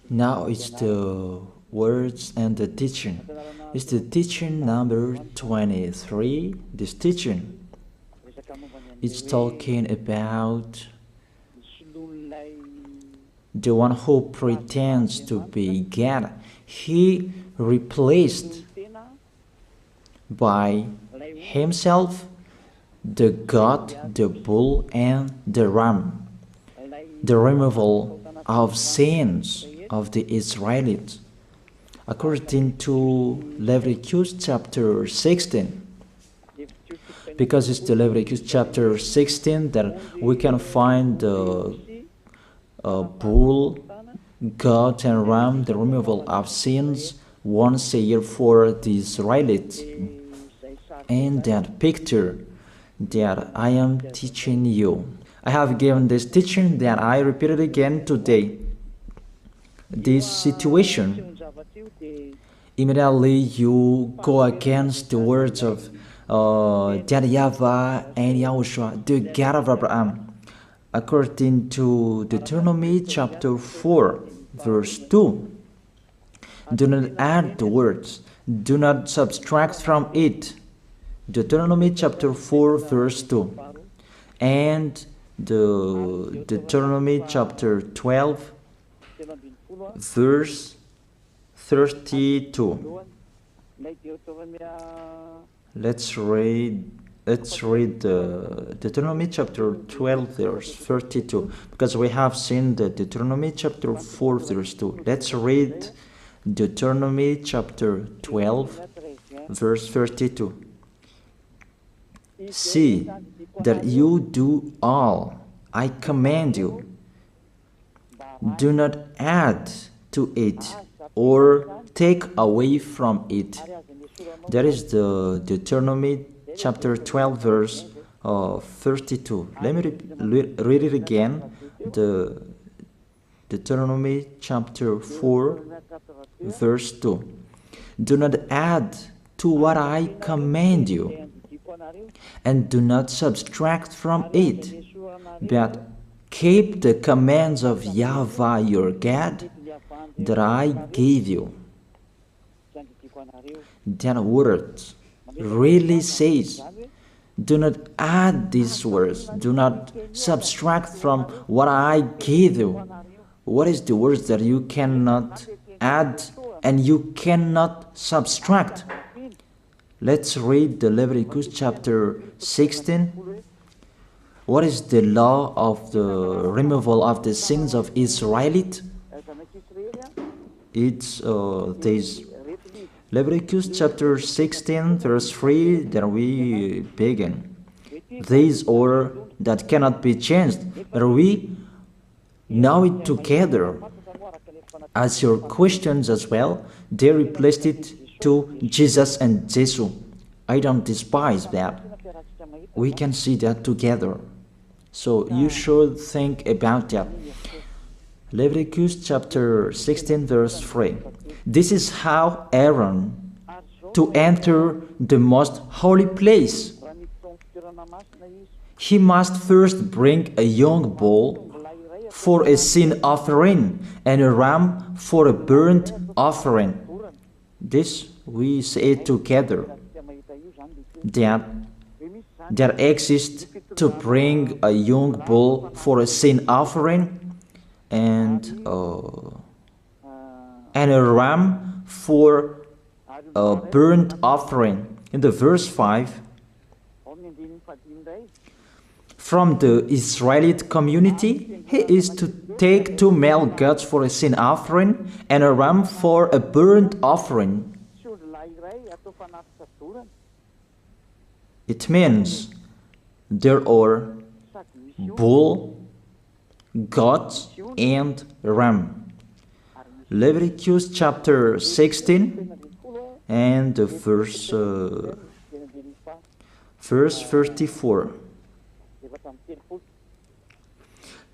Now it's the words and the teaching. It's the teaching number 23. This teaching, it's talking about the one who pretends to be God. He replaced by himself the goat, the bull, and the ram. The removal of sins of the Israelites. According to Leviticus chapter 16, because it's the Leviticus chapter 16 that we can find the bull, goat, and ram, the removal of sins once a year for the Israelites. And that picture that I am teaching you, I have given this teaching that I repeated again today. This situation, immediately you go against the words of that YAHVAH and YAHOSHUAH, the God of Abraham. According to Deuteronomy chapter 4, verse 2, do not add the words, do not subtract from it. Deuteronomy chapter 4, verse 2. And the Deuteronomy chapter 12, verse 32. Let's read Deuteronomy chapter 12, verse 32, because we have seen the Deuteronomy chapter 4, verse 2. Let's read Deuteronomy chapter 12, verse 32. See that you do all I command you. Do not add to it or take away from it. That is the Deuteronomy chapter 12, verse 32. Let me read it again. The Deuteronomy chapter 4, verse 2. Do not add to what I command you, and do not subtract from it, but keep the commands of YAHVAH your God that I gave you. That word really says, do not add these words, do not subtract from what I gave you. What is the words that you cannot add and you cannot subtract? Let's read the Leviticus chapter 16. What is the law of the removal of the sins of Israelite? It's this Leviticus chapter 16, verse 3 that we begin. This order that cannot be changed, but we know it together. As your questions as well, they replaced it to Jesus and Jesus. I don't despise that. We can see that together. So you should think about that. Leviticus chapter 16, verse 3. This is how Aaron to enter the most holy place. He must first bring a young bull for a sin offering and a ram for a burnt offering. This we say together, that exists to bring a young bull for a sin offering and a ram for a burnt offering. In the verse 5, from the Israelite community, he is to take 2 male goats for a sin offering and a ram for a burnt offering. It means there are bull, goat, and ram. Leviticus chapter 16 and verse 34.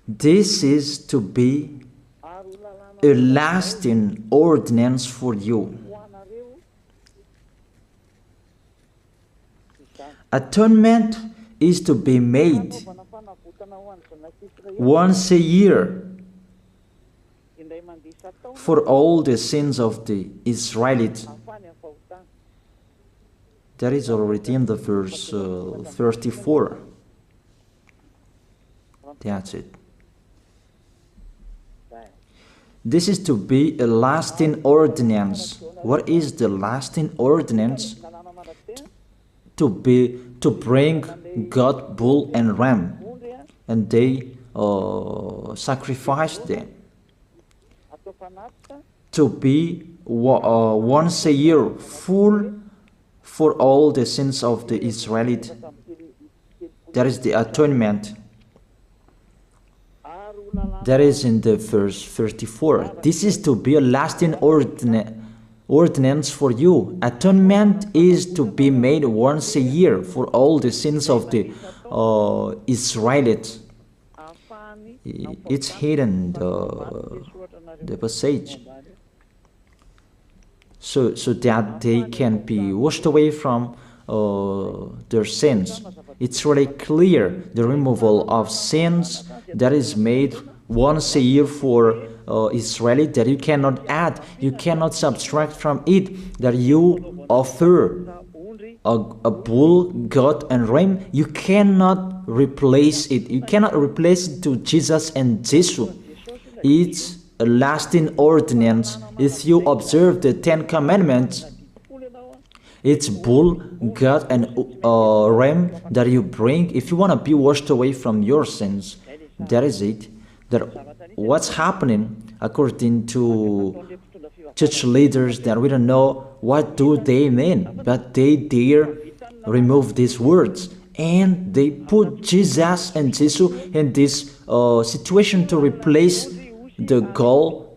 This is to be a lasting ordinance for you. Atonement is to be made once a year for all the sins of the Israelites. That is already in the verse 34. That's it. This is to be a lasting ordinance. What is the lasting ordinance? To bring God, bull and ram, and they sacrifice them. To be once a year full for all the sins of the Israelites. That is the atonement. That is in the verse 34. This is to be a lasting ordinance for you. Atonement is to be made once a year for all the sins of the Israelites. It's hidden, the passage. So that they can be washed away from their sins. It's really clear, the removal of sins that is made once a year for Israeli, that you cannot add, you cannot subtract from it, that you offer a bull, goat and ram, you cannot replace it. You cannot replace it to Jesus and Jesus. It's a lasting ordinance. If you observe the 10 Commandments, it's bull, goat and ram that you bring if you want to be washed away from your sins. That is it. That what's happening according to church leaders, that we don't know what do they mean, but they dare remove these words and they put Jesus and Jesus in this situation to replace the goat,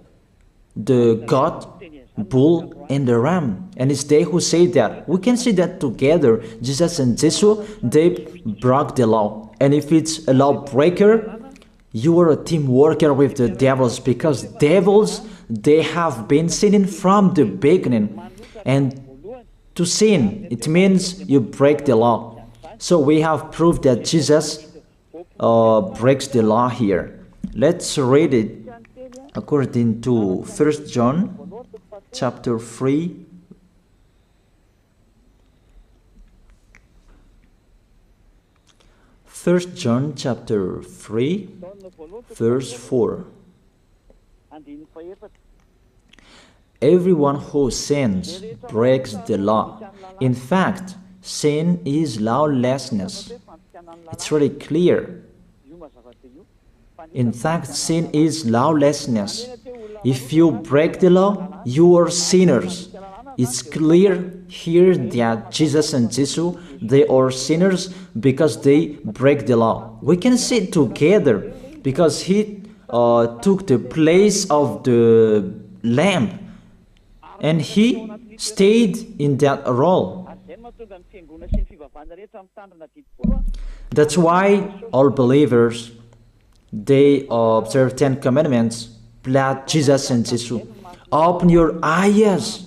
bull and the ram. And it's they who say that. We can see that together, Jesus and Jesus, they broke the law. And if it's a lawbreaker, you are a team worker with the devils, because devils, they have been sinning from the beginning. And to sin, it means you break the law. So we have proof that Jesus breaks the law here. Let's read it according to 1 John chapter 3. First John chapter 3, verse 4. Everyone who sins breaks the law. In fact, sin is lawlessness. It's really clear. In fact, sin is lawlessness. If you break the law, you are sinners. It's clear here that Jesus and Jesus, they are sinners because they break the law. We can see it together because he took the place of the lamb and he stayed in that role. That's why all believers, they observe 10 commandments, blood, Jesus and Jesus. Open your eyes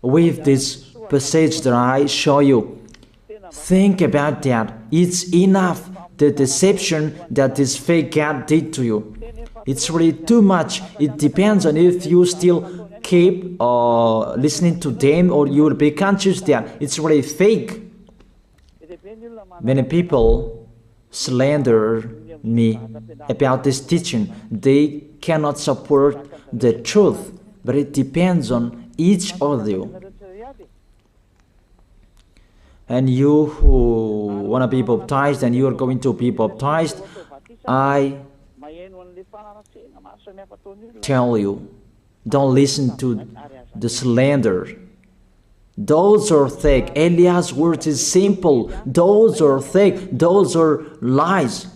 with this passage that I show you. Think about that. It's enough, the deception that this fake God did to you. It's really too much. It depends on if you still keep listening to them, or you will be conscious that it's really fake. Many people slander me about this teaching. They cannot support the truth, but it depends on each of you. And you who want to be baptized and you are going to be baptized, I tell you, don't listen to the slander. Those are fake. Eliah's words is simple. Those are fake. Those are lies.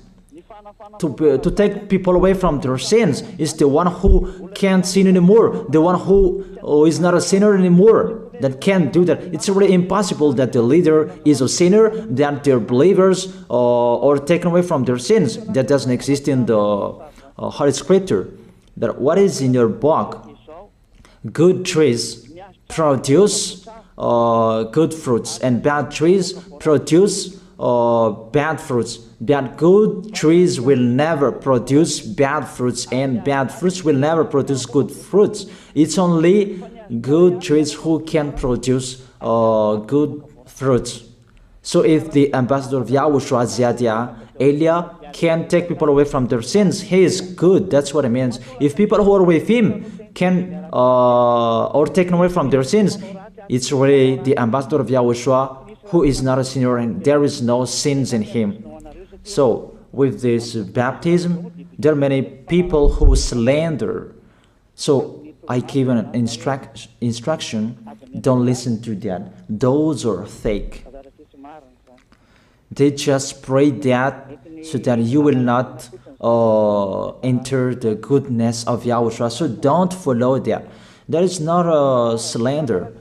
To take people away from their sins is the one who can't sin anymore. The one who is not a sinner anymore, that can't do that. It's really impossible that the leader is a sinner, that their believers are taken away from their sins. That doesn't exist in the Holy Scripture. That what is in your book? Good trees produce good fruits, and bad trees produce bad fruits. Bad good trees will never produce bad fruits, and bad fruits will never produce good fruits. It's only good trees who can produce good fruits. So if the ambassador of Yahushua, Ziyadiyah, Elia, can take people away from their sins, he is good. That's what it means. If people who are with him can or taken away from their sins, it's really the ambassador of Yahushua who is not a sinner, and there is no sins in him. So with this baptism, there are many people who slander. So I give an instruction, don't listen to that. Those are fake. They just pray that so that you will not enter the goodness of Yahushua. So don't follow that. That is not a slander.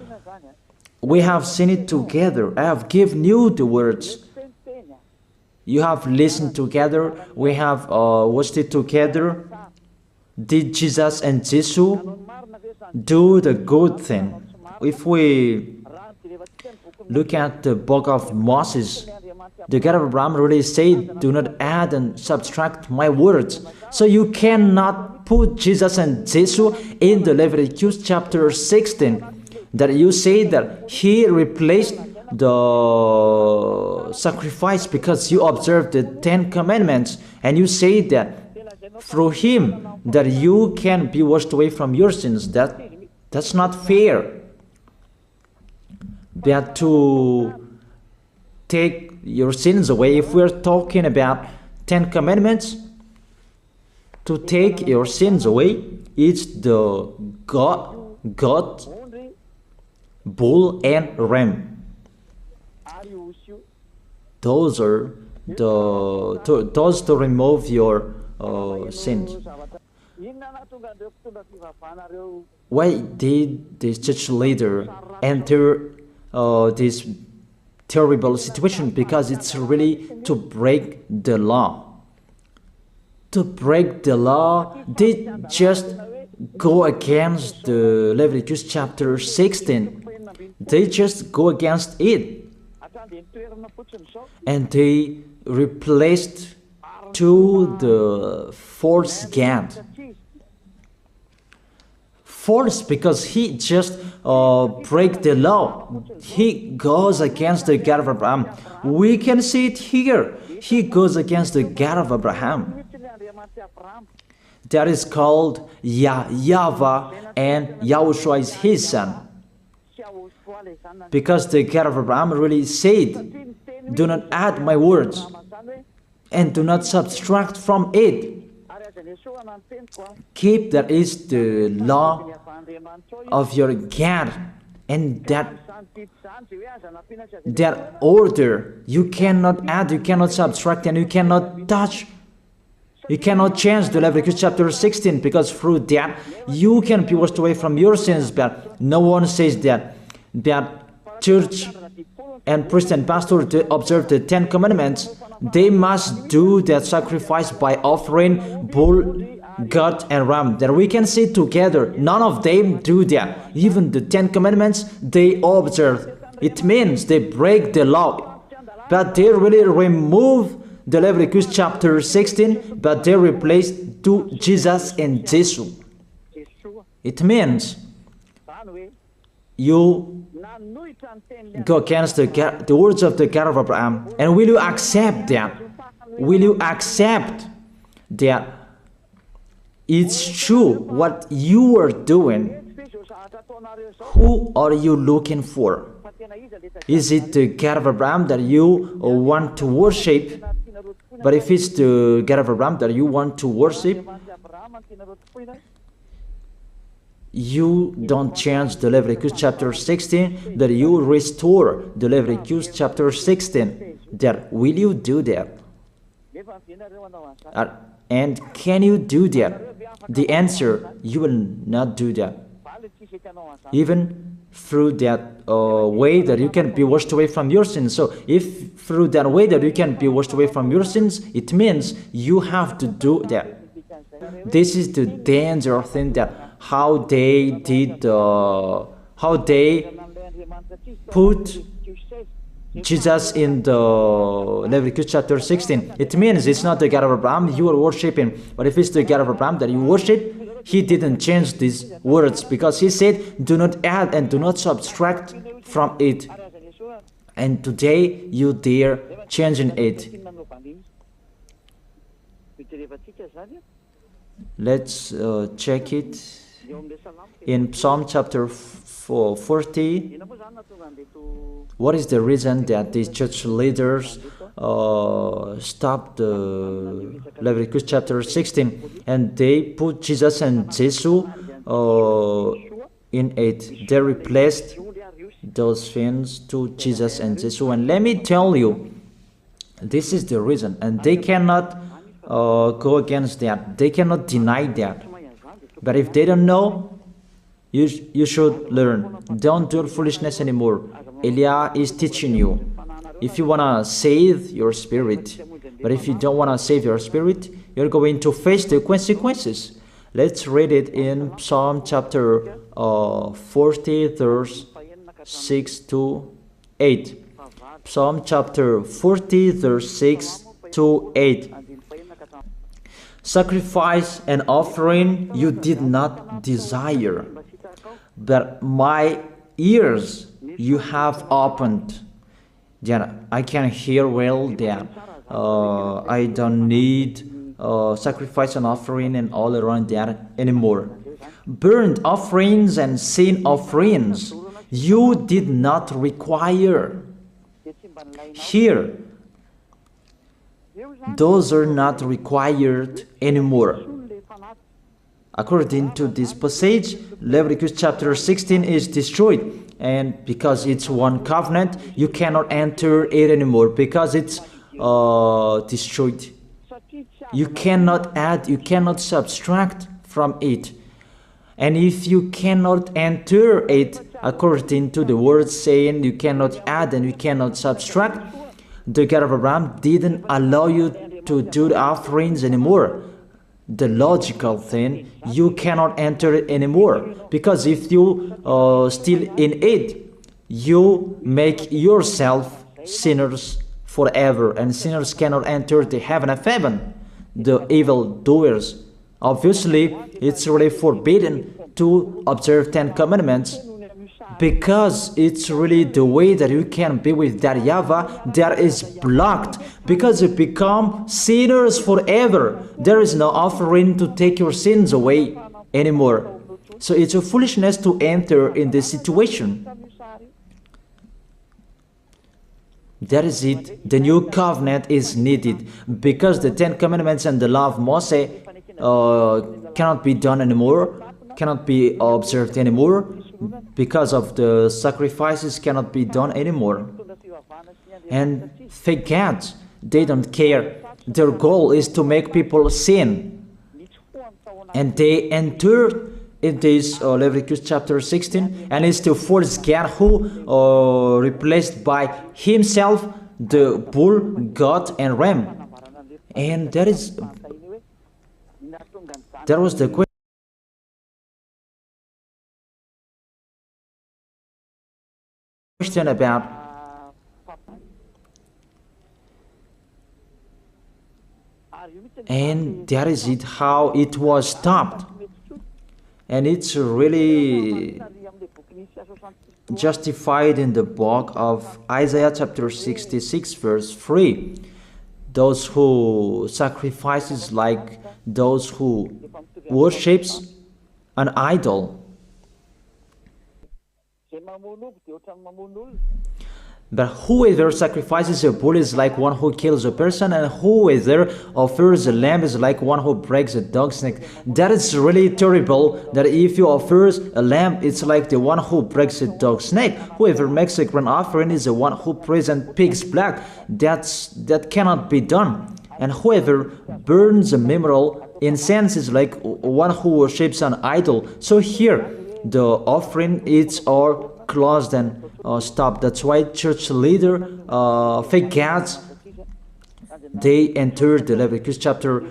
We have seen it together. I have given you the words. You have listened together. We have watched it together. Did Jesus and Jesus do the good thing? If we look at the book of Moses, the God of Abraham really said, do not add and subtract my words. So you cannot put Jesus and Jesus in the Leviticus chapter 16. That you say that he replaced the sacrifice because you observed the 10 commandments, and you say that through him that you can be washed away from your sins. That's not fair. But to take your sins away, if we're talking about 10 commandments, to take your sins away, it's the God, bull and ram. Those are those to remove your sins. Why did this church leader enter this terrible situation? Because it's really to break the law. To break the law, they just go against the Leviticus chapter 16. They just go against it. And they replaced to the false God. False because he just break the law. He goes against the God of Abraham. We can see it here. He goes against the God of Abraham. That is called YAHVAH, and YAHOSHUAH is his son. Because the God of Abraham really said, do not add my words and do not subtract from it. Keep, that is the law of your God, and that order. You cannot add, you cannot subtract, and you cannot touch. You cannot change the Leviticus chapter 16, because through that you can be washed away from your sins. But no one says that church and priest and pastor to observe the 10 commandments, they must do that sacrifice by offering bull, goat, and ram. That we can see together. None of them do that. Even the 10 commandments they observe. It means they break the law, but they really remove the Leviticus chapter 16, but they replace to Jesus and Jesus. It means you go against the words of the God of Abraham. And will you accept that? Will you accept that it's true what you are doing? Who are you looking for? Is it the God of Abraham that you want to worship? But if it's the God of Abraham that you want to worship, you don't change the Leviticus chapter 16, that you restore the Leviticus chapter 16. That will you do that? And can you do that? The answer, you will not do that. Even through that way that you can be washed away from your sins. So if through that way that you can be washed away from your sins, it means you have to do that. This is the danger thing, that how they did, how they put Jesus in the Leviticus chapter 16. It means it's not the God of Abraham you are worshiping, but if it's the God of Abraham that you worship, he didn't change these words, because he said, do not add and do not subtract from it. And today you dare changing it. Let's check it in Psalm chapter 40. What is the reason that these church leaders stopped the Leviticus chapter 16 and they put Jesus and Jesus in it? They replaced those things to Jesus and Jesus. And let me tell you, this is the reason, and they cannot go against that. They cannot deny that. But if they don't know, you should learn. Don't do foolishness anymore. Elia is teaching you. If you want to save your spirit, but if you don't want to save your spirit, you're going to face the consequences. Let's read it in Psalm chapter 40, verse 6 to 8. Psalm chapter 40, verse 6 to 8. Sacrifice and offering you did not desire, but my ears you have opened. That I can hear well that I don't need sacrifice and offering and all around that anymore. Burnt offerings and sin offerings you did not require. Here, those are not required anymore. According to this passage, Leviticus chapter 16 is destroyed. And because it's one covenant, you cannot enter it anymore because it's destroyed. You cannot add, you cannot subtract from it. And if you cannot enter it according to the word saying you cannot add and you cannot subtract, the God of Abraham didn't allow you to do the offerings anymore. The logical thing, you cannot enter it anymore, because if you still in it, you make yourself sinners forever, and sinners cannot enter the heaven of heaven, the evil doers. Obviously, it's really forbidden to observe 10 commandments, because it's really the way that you can be with that YAHVAH that is blocked, because you become sinners forever. There is no offering to take your sins away anymore. So it's a foolishness to enter in this situation. That is it. The new covenant is needed, because the 10 commandments and the law of Moses cannot be done anymore, cannot be observed anymore, because of the sacrifices cannot be done anymore. And fake gods, they don't care. Their goal is to make people sin. And they entered in this Leviticus chapter 16, and it's the false God who replaced by himself the bull, goat, and ram. And that was the question about and that is it, how it was stopped. And it's really justified in the book of Isaiah chapter 66 verse 3. Those who sacrifices like those who worships an idol. But whoever sacrifices a bull is like one who kills a person, and whoever offers a lamb is like one who breaks a dog's neck. That is really terrible, that if you offers a lamb, it's like the one who breaks a dog's neck. Whoever makes a grain offering is the one who prays and pig's blood. That cannot be done. And whoever burns a memorial incense is like one who worships an idol. So here, the offering is all closed and stopped. That's why church leader, fake gods, they entered the Leviticus chapter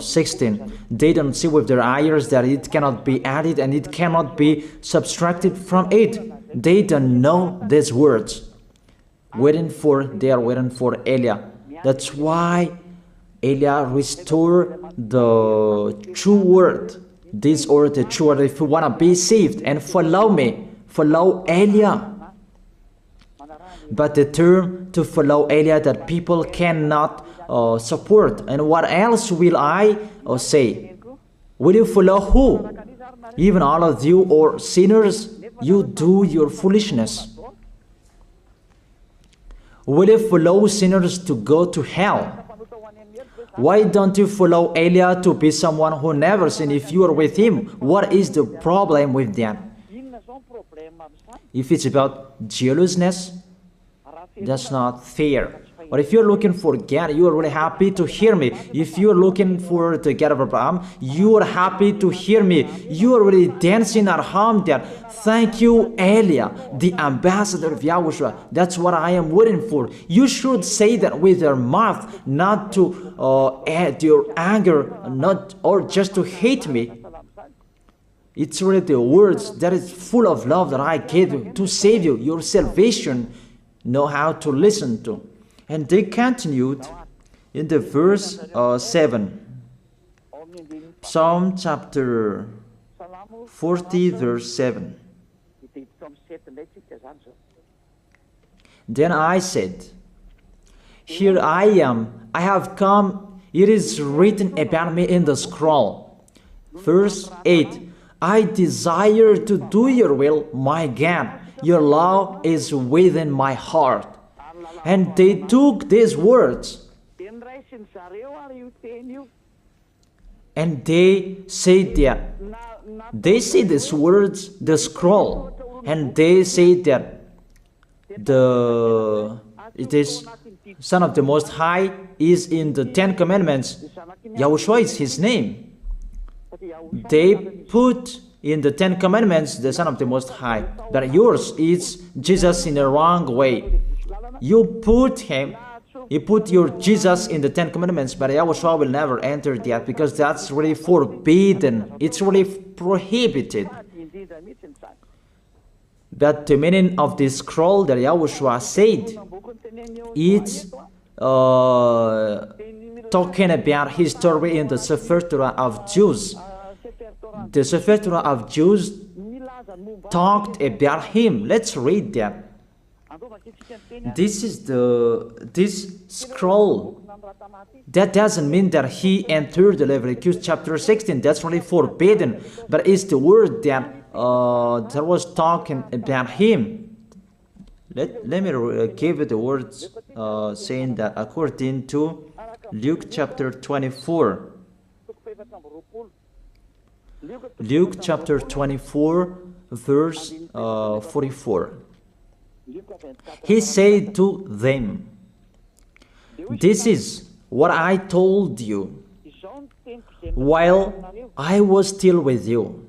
16. They don't see with their eyes that it cannot be added and it cannot be subtracted from it. They don't know these words. They are waiting for Eliah. That's why Eliah restored the true word. This word, the true word. If you want to be saved and follow me, follow Eliah. But the term to follow Eliah that people cannot support. And what else will I say? Will you follow who? Even all of you or sinners, you do your foolishness. Will you follow sinners to go to hell? Why don't you follow Eliah to be someone who never sinned if you are with him? What is the problem with that? If it's about jealousness, that's not fair. But if you're looking for God, you are really happy to hear me. If you're looking for the God of Abraham, you are happy to hear me. You are really dancing at home there. Thank you, Eliah, the ambassador of Yahushua. That's what I am waiting for. You should say that with your mouth, not to add your anger, not or just to hate me. It's really the words that is full of love that I gave you to save you. Your salvation, know how to listen to. And they continued in the verse 7. Psalm chapter 40 verse 7. Then I said, here I am, I have come, it is written about me in the scroll. Verse 8. I desire to do your will, my God. Your law is within my heart. And they took these words and they said that they see these words, the scroll, and they say that it is Son of the Most High is in the 10 Commandments. YAHOSHUAH is his name. They put in the 10 Commandments the Son of the Most High, but yours is Jesus in the wrong way. You put your Jesus in the 10 Commandments, but YAHOSHUAH will never enter that because that's really forbidden. It's really prohibited. But the meaning of this scroll that YAHOSHUAH said, it's talking about his story in the Sefer Torah of Jews. The Sefer Torah of Jews talked about him. Let's read that. This scroll. That doesn't mean that he entered the Leviticus chapter 16. That's really forbidden. But it's the word that was talking about him. Let me give you the words saying that according to Luke chapter 24. Luke chapter 24 verse 44. He said to them, this is what I told you while I was still with you.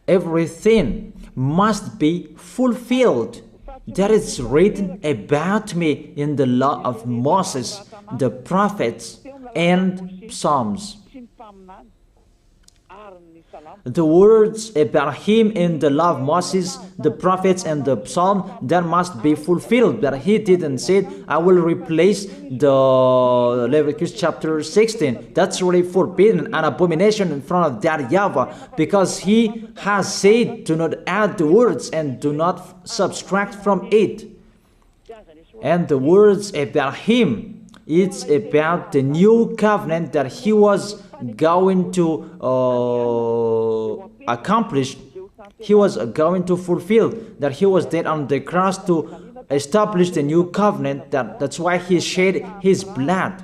Everything must be fulfilled that is written about me in the law of Moses, the prophets, and Psalms. The words about him in the law of Moses, the prophets, and the psalm, that must be fulfilled. But he didn't say, I will replace the Leviticus chapter 16. That's really forbidden, an abomination in front of that YAHVAH, because he has said, do not add the words and do not subtract from it. And the words about him, it's about the new covenant that he was going to accomplish. He was going to fulfill, that he was dead on the cross to establish the new covenant. That's why he shed his blood.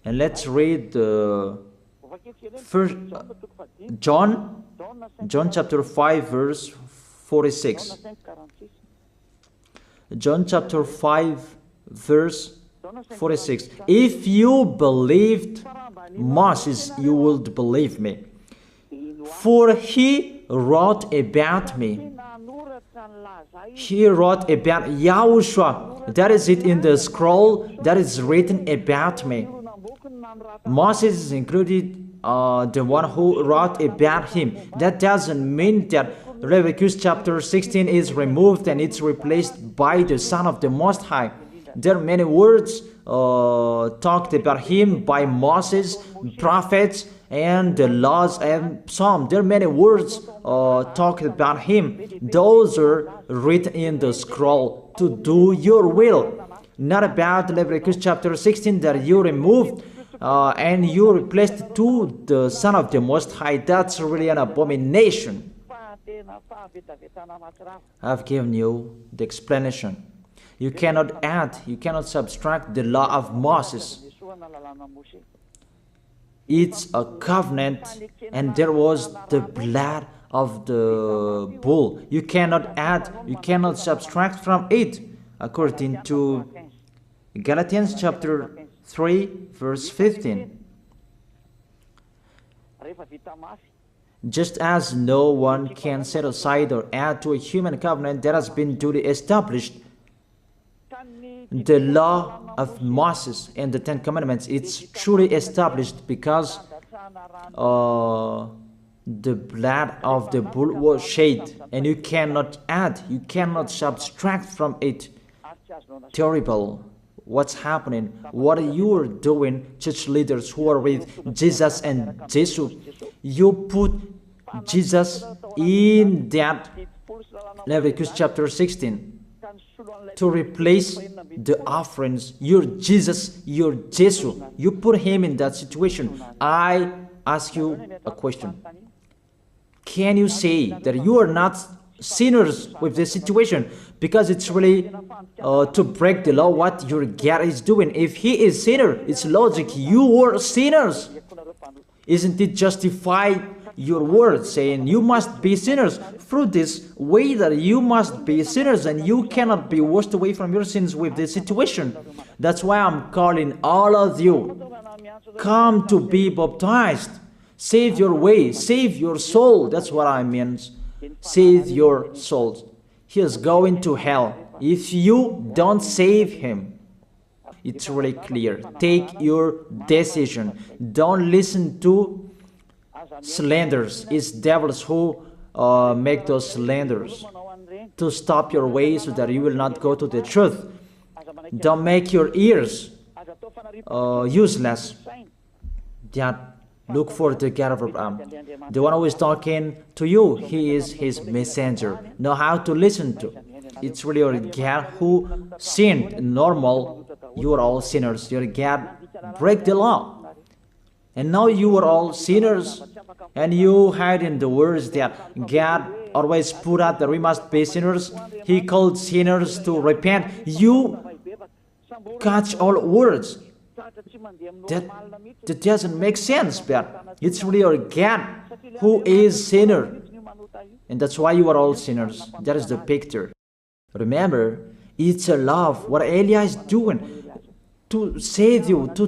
And let's read first John chapter 5 verse 46. John chapter 5 verse 46. If you believed Moses, you would believe me, for he wrote about me. He wrote about YAHOSHUAH. That is it in the scroll that is written about me. Moses is included, the one who wrote about him. That doesn't mean that Leviticus chapter 16 is removed and it's replaced by the Son of the Most High. There are many words talked about him by Moses, prophets, and the laws and Psalm. There are many words talked about him. Those are written in the scroll to do your will. Not about Leviticus chapter 16 that you removed and you replaced to the Son of the Most High. That's really an abomination. I've given you the explanation. You cannot add, you cannot subtract the law of Moses. It's a covenant, and there was the blood of the bull. You cannot add, you cannot subtract from it, according to Galatians chapter 3, verse 15. Just as no one can set aside or add to a human covenant that has been duly established, the law of Moses and the Ten Commandments, it's truly established because the blood of the bull was shed, and you cannot add, you cannot subtract from it. Terrible. What's happening? What you are doing, church leaders who are with Jesus and Jesus? You put Jesus in that Leviticus chapter 16 to replace the offerings. You're Jesus, you're Jesus. You put him in that situation. I ask you a question. Can you say that you are not sinners with this situation? Because it's really to break the law what your God is doing. If he is sinner, it's logic. You were sinners. Isn't it justify your word saying you must be sinners through this way that you must be sinners and you cannot be washed away from your sins with this situation? That's why I'm calling all of you, come to be baptized. Save your way, save your soul. That's what I mean. Save your souls. He is going to hell if you don't save him. It's really clear. Take your decision. Don't listen to slanders. It's devils who make those slanders to stop your way so that you will not go to the truth. Don't make your ears useless. Look for the God of Abraham. The one who is talking to you, he is his messenger. Know how to listen to. It's really your God who sinned. Normal, you are all sinners. Your God break the law. And now you are all sinners. And you hide in the words that God always put out that we must be sinners. He called sinners to repent. You catch all words. That doesn't make sense, but it's really your God who is sinner. And that's why you are all sinners. That is the picture. Remember, it's a love. What Elia is doing to save you, to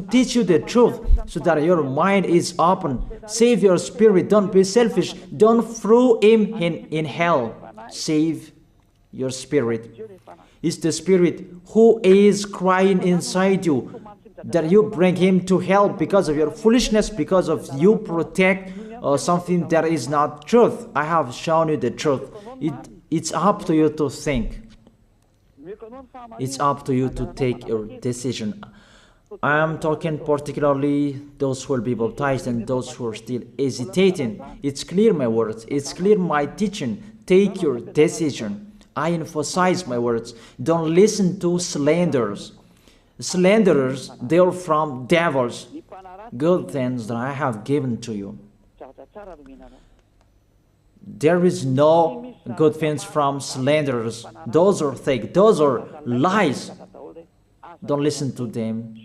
teach you the truth so that your mind is open. Save your spirit. Don't be selfish. Don't throw him in hell. Save your spirit. It's the spirit who is crying inside you that you bring him to hell because of your foolishness, because of you protect something that is not truth. I have shown you the truth. It's up to you to think. It's up to you to take your decision. I am talking particularly those who will be baptized and those who are still hesitating. It's clear my words. It's clear my teaching. Take your decision. I emphasize my words. Don't listen to slanders. Slanderers, they are from devils. Good things that I have given to you. There is no good things from slanderers. Those are fake. Those are lies. Don't listen to them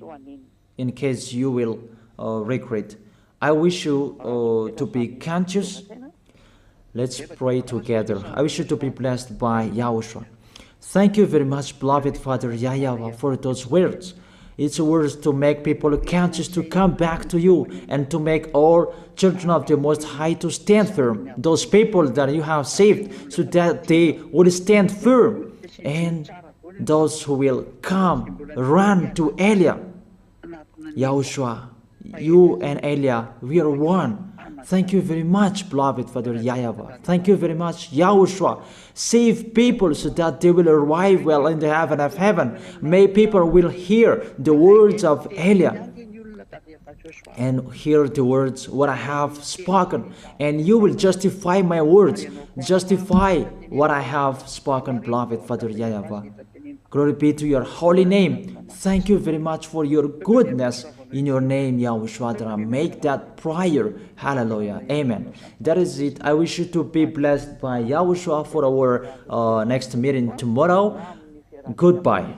in case you will regret. I wish you to be conscious. Let's pray together. I wish you to be blessed by YAHOSHUAH. Thank you very much, beloved Father YAHVAH, for those words. It's words to make people conscious to come back to you and to make all children of the Most High to stand firm. Those people that you have saved so that they will stand firm. And those who will come, run to Elia. YAHOSHUAH, you and Elia, we are one. Thank you very much, beloved Father YAHVAH. Thank you very much, Yahushua. Save people so that they will arrive well in the heaven of heaven. May people will hear the words of Elia and hear the words what I have spoken, and you will justify my words, justify what I have spoken, beloved Father YAHVAH. Glory be to your holy name. Thank you very much for your goodness in your name, Yahushua, that I make that prayer. Hallelujah. Amen. That is it. I wish you to be blessed by Yahushua for our next meeting tomorrow. Goodbye.